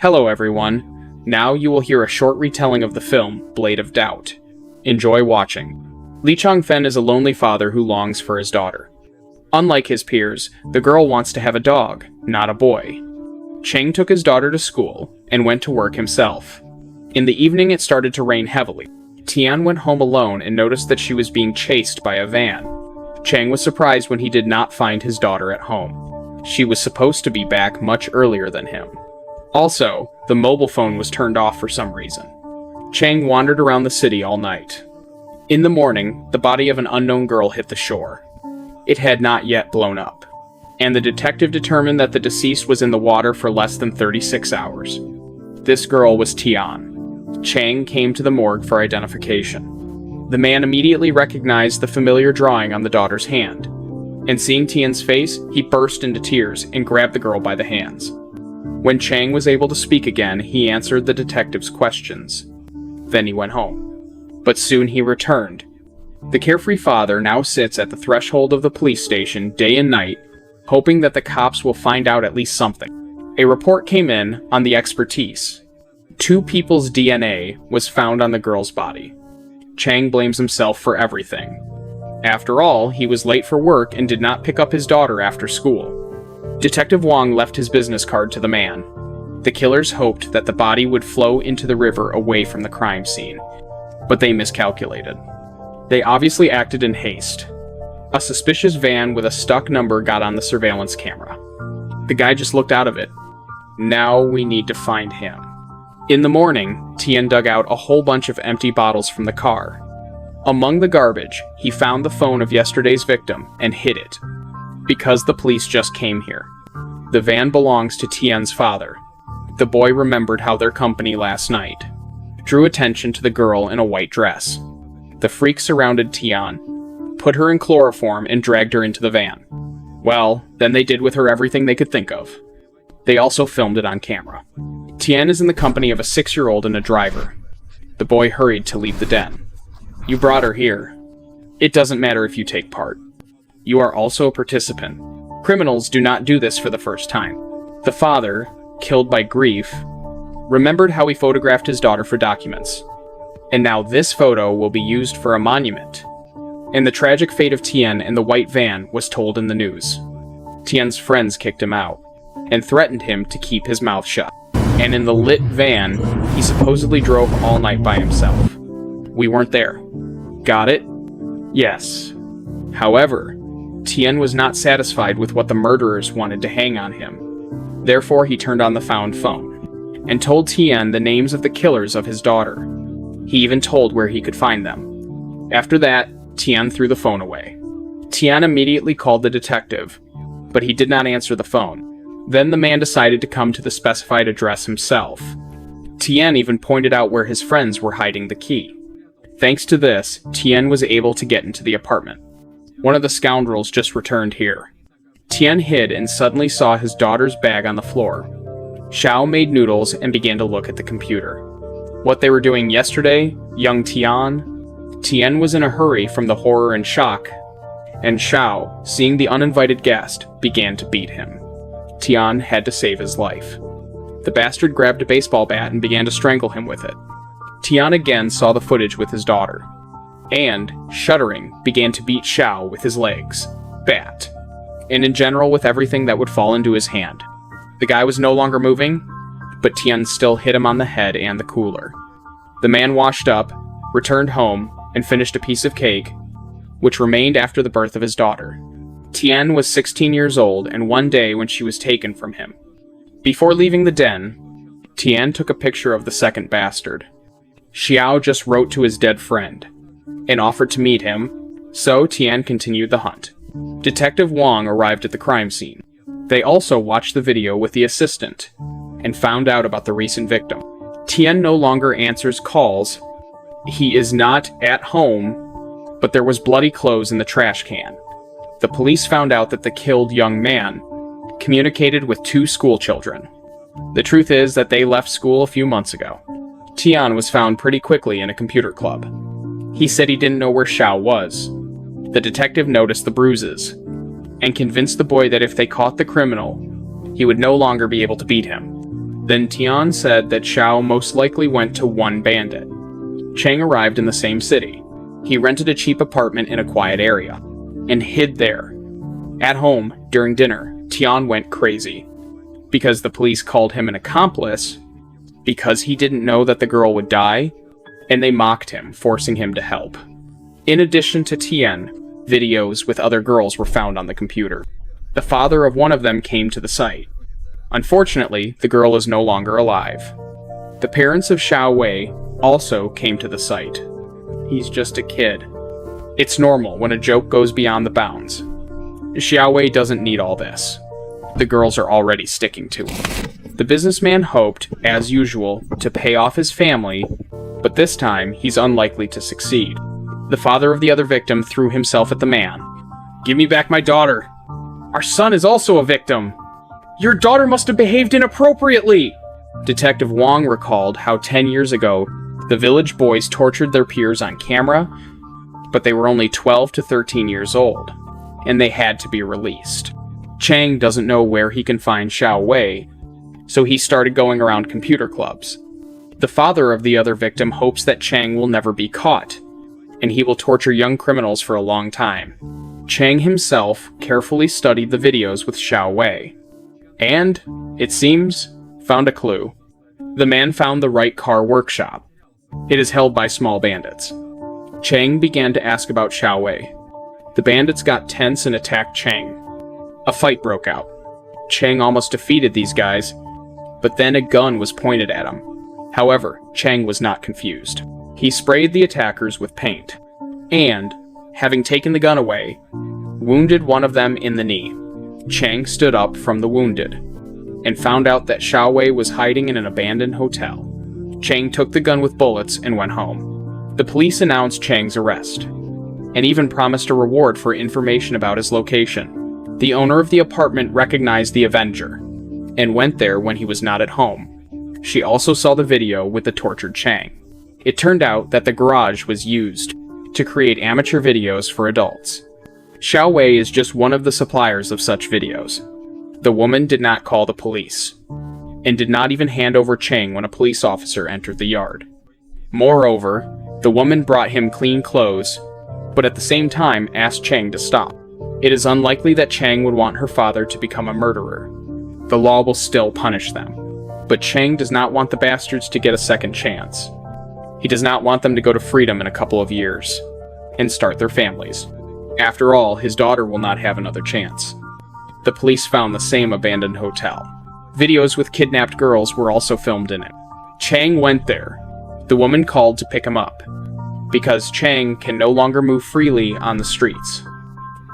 Hello everyone. Now you will hear a short retelling of the film, Blade of Doubt. Enjoy watching. Lee Chong-fen is a lonely father who longs for his daughter. Unlike his peers, the girl wants to have a dog, not a boy. Chang took his daughter to school and went to work himself. In the evening it started to rain heavily. Tian went home alone and noticed that she was being chased by a van. Chang was surprised when he did not find his daughter at home. She was supposed to be back much earlier than him. Also, the mobile phone was turned off for some reason. Chang wandered around the city all night. In the morning, the body of an unknown girl hit the shore. It had not yet blown up, and the detective determined that the deceased was in the water for less than 36 hours. This girl was Tian. Chang came to the morgue for identification. The man immediately recognized the familiar drawing on the daughter's hand, and seeing Tian's face, he burst into tears and grabbed the girl by the hands. When Chang was able to speak again, he answered the detective's questions. Then he went home. But soon he returned. The carefree father now sits at the threshold of the police station day and night, hoping that the cops will find out at least something. A report came in on the expertise. 2 people's DNA was found on the girl's body. Chang blames himself for everything. After all, he was late for work and did not pick up his daughter after school. Detective Wong left his business card to the man. The killers hoped that the body would flow into the river away from the crime scene, but they miscalculated. They obviously acted in haste. A suspicious van with a stuck number got on the surveillance camera. The guy just looked out of it. Now we need to find him. In the morning, Tian dug out a whole bunch of empty bottles from the car. Among the garbage, he found the phone of yesterday's victim and hid it. Because the police just came here. The van belongs to Tian's father. The boy remembered how their company last night drew attention to the girl in a white dress. The freak surrounded Tian, put her in chloroform, and dragged her into the van. Well, then they did with her everything they could think of. They also filmed it on camera. Tian is in the company of a 6-year-old and a driver. The boy hurried to leave the den. You brought her here. It doesn't matter if you take part. You are also a participant. Criminals do not do this for the first time. The father, killed by grief, remembered how he photographed his daughter for documents. And now this photo will be used for a monument. And the tragic fate of Tian and the white van was told in the news. Tian's friends kicked him out and threatened him to keep his mouth shut. And in the lit van, he supposedly drove all night by himself. We weren't there. Got it? Yes. However, Tian was not satisfied with what the murderers wanted to hang on him. Therefore, he turned on the found phone and told Tian the names of the killers of his daughter. He even told where he could find them. After that, Tian threw the phone away. Tian immediately called the detective, but he did not answer the phone. Then the man decided to come to the specified address himself. Tian even pointed out where his friends were hiding the key. Thanks to this, Tian was able to get into the apartment. One of the scoundrels just returned here. Tian hid and suddenly saw his daughter's bag on the floor. Xiao made noodles and began to look at the computer. What they were doing yesterday, young Tian was in a hurry from the horror and shock, and Xiao, seeing the uninvited guest, began to beat him. Tian had to save his life. The bastard grabbed a baseball bat and began to strangle him with it. Tian again saw the footage with his daughter, and, shuddering, began to beat Xiao with his legs, bat, and in general with everything that would fall into his hand. The guy was no longer moving, but Tian still hit him on the head and the cooler. The man washed up, returned home, and finished a piece of cake, which remained after the birth of his daughter. Tian was 16 years old, and one day when she was taken from him. Before leaving the den, Tian took a picture of the second bastard. Xiao just wrote to his dead friend and offered to meet him, so Tian continued the hunt. Detective Wong arrived at the crime scene. They also watched the video with the assistant and found out about the recent victim. Tian no longer answers calls. He is not at home, but there was bloody clothes in the trash can. The police found out that the killed young man communicated with 2 school children. The truth is that they left school a few months ago. Tian was found pretty quickly in a computer club. He said he didn't know where Xiao was. The detective noticed the bruises and convinced the boy that if they caught the criminal, he would no longer be able to beat him. Then Tian said that Xiao most likely went to one bandit. Chang arrived in the same city. He rented a cheap apartment in a quiet area and hid there. At home, during dinner, Tian went crazy because the police called him an accomplice because he didn't know that the girl would die, and they mocked him, forcing him to help. In addition to Tian, videos with other girls were found on the computer. The father of one of them came to the site. Unfortunately, the girl is no longer alive. The parents of Xiao Wei also came to the site. He's just a kid. It's normal when a joke goes beyond the bounds. Xiao Wei doesn't need all this. The girls are already sticking to him. The businessman hoped, as usual, to pay off his family, but this time he's unlikely to succeed. The father of the other victim threw himself at the man. "Give me back my daughter. Our son is also a victim. Your daughter must have behaved inappropriately." Detective Wong recalled how 10 years ago, the village boys tortured their peers on camera, but they were only 12 to 13 years old, and they had to be released. Chang doesn't know where he can find Xiao Wei, so he started going around computer clubs. The father of the other victim hopes that Chang will never be caught, and he will torture young criminals for a long time. Chang himself carefully studied the videos with Xiao Wei, and, it seems, found a clue. The man found the right car workshop. It is held by small bandits. Chang began to ask about Xiao Wei. The bandits got tense and attacked Chang. A fight broke out. Chang almost defeated these guys, but then a gun was pointed at him. However, Chang was not confused. He sprayed the attackers with paint, and, having taken the gun away, wounded one of them in the knee. Chang stood up from the wounded, and found out that Xiao Wei was hiding in an abandoned hotel. Chang took the gun with bullets and went home. The police announced Chang's arrest, and even promised a reward for information about his location. The owner of the apartment recognized the Avenger, and went there when he was not at home. She also saw the video with the tortured Chang. It turned out that the garage was used to create amateur videos for adults. Xiao Wei is just one of the suppliers of such videos. The woman did not call the police, and did not even hand over Chang when a police officer entered the yard. Moreover, the woman brought him clean clothes, but at the same time asked Chang to stop. It is unlikely that Chang would want her father to become a murderer. The law will still punish them. But Chang does not want the bastards to get a second chance. He does not want them to go to freedom in a couple of years, and start their families. After all, his daughter will not have another chance. The police found the same abandoned hotel. Videos with kidnapped girls were also filmed in it. Chang went there. The woman called to pick him up, because Chang can no longer move freely on the streets.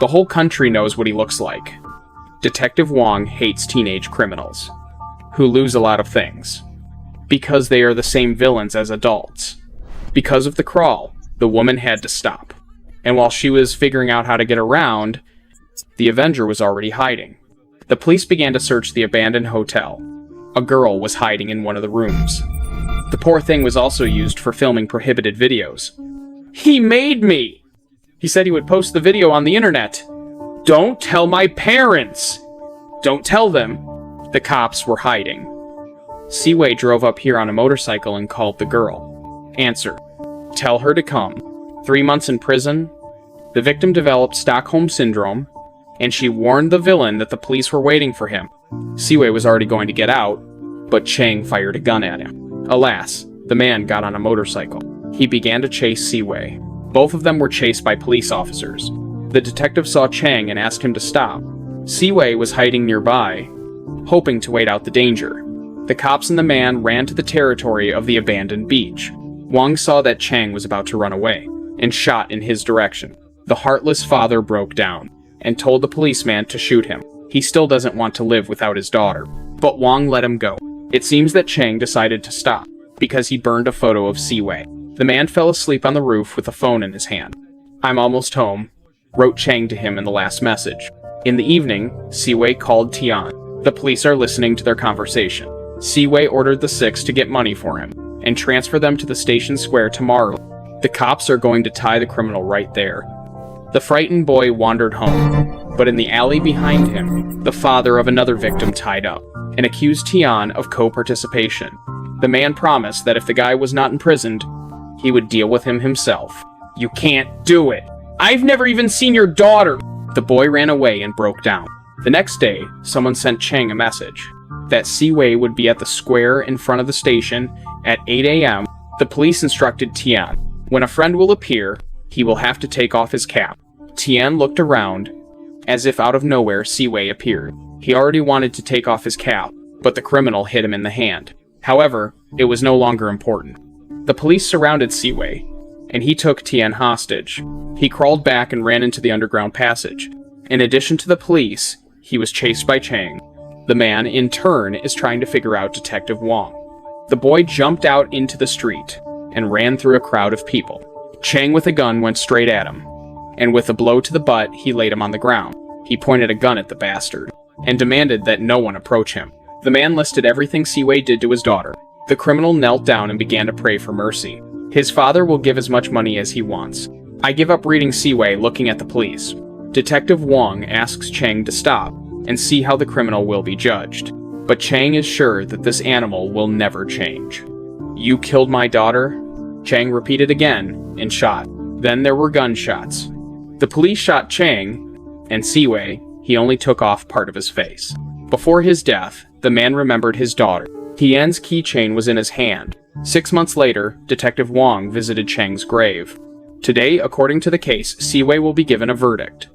The whole country knows what he looks like. Detective Wong hates teenage criminals, who lose a lot of things, because they are the same villains as adults. Because of the crawl, the woman had to stop, and while she was figuring out how to get around, the Avenger was already hiding. The police began to search the abandoned hotel. A girl was hiding in one of the rooms. The poor thing was also used for filming prohibited videos. "He made me!" He said he would post the video on the internet. "Don't tell my parents!" "Don't tell them." The cops were hiding. Siwei drove up here on a motorcycle and called the girl. Answer: tell her to come. 3 months in prison. The victim developed Stockholm Syndrome, and she warned the villain that the police were waiting for him. Siwei was already going to get out, but Chang fired a gun at him. Alas, the man got on a motorcycle. He began to chase Siwei. Both of them were chased by police officers. The detective saw Chang and asked him to stop. Siwei was hiding nearby, hoping to wait out the danger. The cops and the man ran to the territory of the abandoned beach. Wang saw that Chang was about to run away, and shot in his direction. The heartless father broke down, and told the policeman to shoot him. He still doesn't want to live without his daughter, but Wang let him go. It seems that Chang decided to stop, because he burned a photo of Siwei. The man fell asleep on the roof with a phone in his hand. "I'm almost home," wrote Chang to him in the last message. In the evening, Siwei called Tian. The police are listening to their conversation. Siwei ordered the six to get money for him, and transfer them to the station square tomorrow. The cops are going to tie the criminal right there. The frightened boy wandered home, but in the alley behind him, the father of another victim tied up. and accused Tian of co-participation. The man promised that if the guy was not imprisoned, he would deal with him himself. "You can't do it. I've never even seen your daughter." The boy ran away and broke down. The next day, someone sent Chang a message that Siwei would be at the square in front of the station at 8 a.m. The police instructed Tian, "When a friend will appear, he will have to take off his cap." Tian looked around. As if out of nowhere, Siwei appeared. He already wanted to take off his cap, but the criminal hit him in the hand. However, it was no longer important. The police surrounded Siwei, and he took Tian hostage. He crawled back and ran into the underground passage. In addition to the police, he was chased by Chang. The man, in turn, is trying to figure out Detective Wong. The boy jumped out into the street and ran through a crowd of people. Chang with a gun went straight at him, and with a blow to the butt, he laid him on the ground. He pointed a gun at the bastard and demanded that no one approach him. The man listed everything Siwei did to his daughter. The criminal knelt down and began to pray for mercy. His father will give as much money as he wants. I give up reading Siwei, looking at the police. Detective Wong asks Chang to stop and see how the criminal will be judged. But Chang is sure that this animal will never change. "You killed my daughter?" Chang repeated again and shot. Then there were gunshots. The police shot Chang, and Siwei, he only took off part of his face. Before his death, the man remembered his daughter. Tian's keychain was in his hand. 6 months later, Detective Wong visited Chang's grave. Today, according to the case, Siwei will be given a verdict.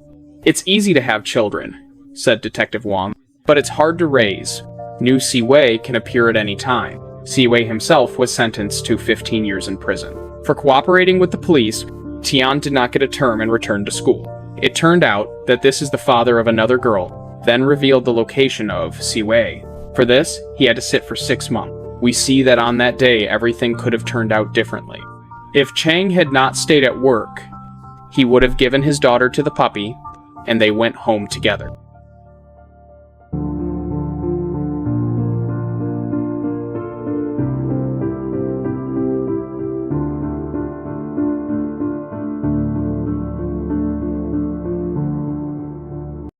"It's easy to have children," said Detective Wong, "but it's hard to raise. New Siwei can appear at any time." Siwei himself was sentenced to 15 years in prison. For cooperating with the police, Tian did not get a term and returned to school. It turned out that this is the father of another girl, then revealed the location of Siwei. For this, he had to sit for 6 months. We see that on that day, everything could have turned out differently. If Chang had not stayed at work, he would have given his daughter to the puppy, and they went home together.